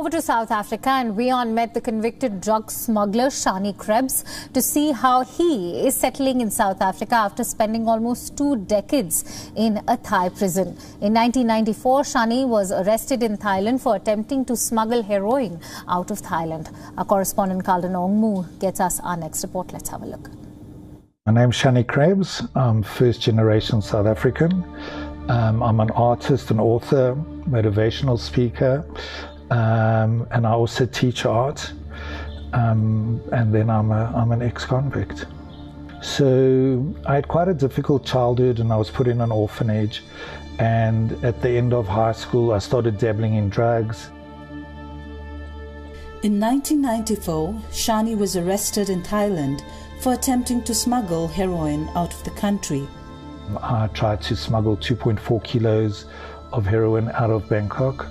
over to South Africa, and WION met the convicted drug smuggler Shani Krebs to see how he is settling in South Africa after spending almost 2 decades in a Thai prison. In 1994, Shani was arrested in Thailand for attempting to smuggle heroin out of Thailand. Our correspondent Kalden Ongmu gets us our next report. Let's have a look. My name's Shani Krebs. I'm first-generation South African. I'm an artist, an author, motivational speaker, and I also teach art. And then I'm an ex-convict. So I had quite a difficult childhood, and I was put in an orphanage. And at the end of high school, I started dabbling in drugs. In 1994, Shani was arrested in Thailand for attempting to smuggle heroin out of the country. I tried to smuggle 2.4 kilos of heroin out of Bangkok,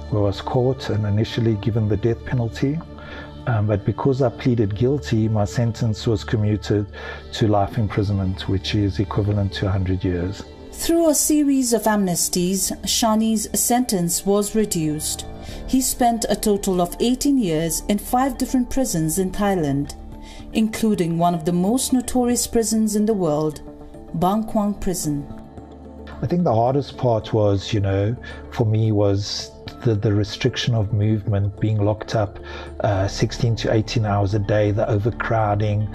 where I was caught and initially given the death penalty. But because I pleaded guilty, my sentence was commuted to life imprisonment, which is equivalent to 100 years. Through a series of amnesties, Shani's sentence was reduced. He spent a total of 18 years in 5 different prisons in Thailand, including one of the most notorious prisons in the world, Bang Kwang Prison. I think the hardest part was, for me was the restriction of movement, being locked up 16 to 18 hours a day, the overcrowding,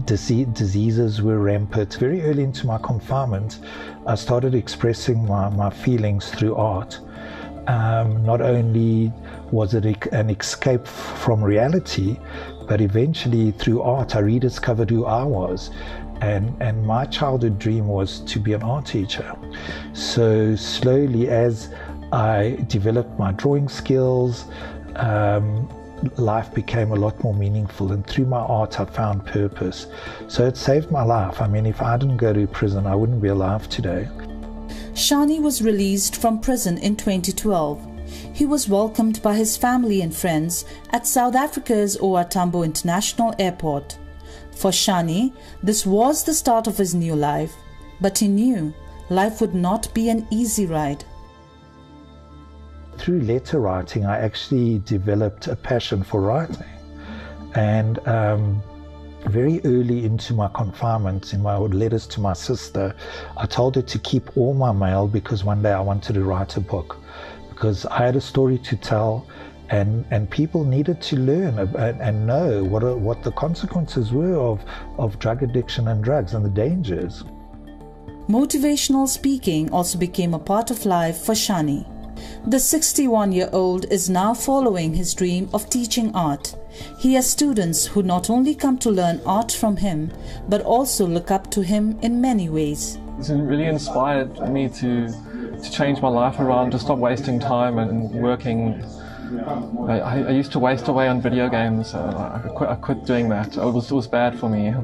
diseases were rampant. Very early into my confinement, I started expressing my feelings through art. Not only was it an escape from reality, but eventually through art I rediscovered who I was. And my childhood dream was to be an art teacher. So slowly, as I developed my drawing skills, life became a lot more meaningful, and through my art I found purpose. So it saved my life. I mean, if I didn't go to prison, I wouldn't be alive today. Shani was released from prison in 2012. He was welcomed by his family and friends at South Africa's OR Tambo International Airport. For Shani, this was the start of his new life, but he knew life would not be an easy ride. Through letter writing, I actually developed a passion for writing. And very early into my confinement, in my letters to my sister, I told her to keep all my mail because one day I wanted to write a book. Because I had a story to tell, and people needed to learn and know what the consequences were of drug addiction and drugs and the dangers. Motivational speaking also became a part of life for Shani. The 61-year-old is now following his dream of teaching art. He has students who not only come to learn art from him, but also look up to him in many ways. It's really inspired me to change my life around, to stop wasting time and working. I used to waste away on video games. I quit doing that. It was bad for me.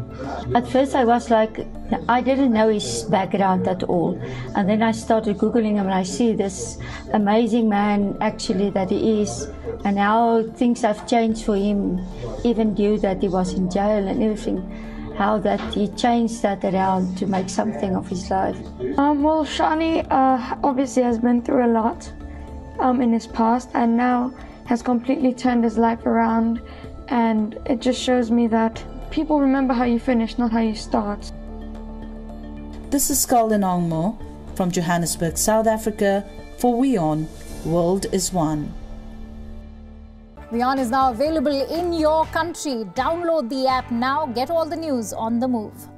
At first I was like, I didn't know his background at all. And then I started Googling him and I see this amazing man actually that he is. And how things have changed for him, even due that he was in jail and everything. How that he changed that around to make something of his life. Well, Shani obviously has been through a lot in his past, and now has completely turned his life around, and it just shows me that people remember how you finish, not how you start. This is Kalden Ongmu from Johannesburg, South Africa for WION. World is One. WION is now available in your country. Download the app now. Get all the news on the move.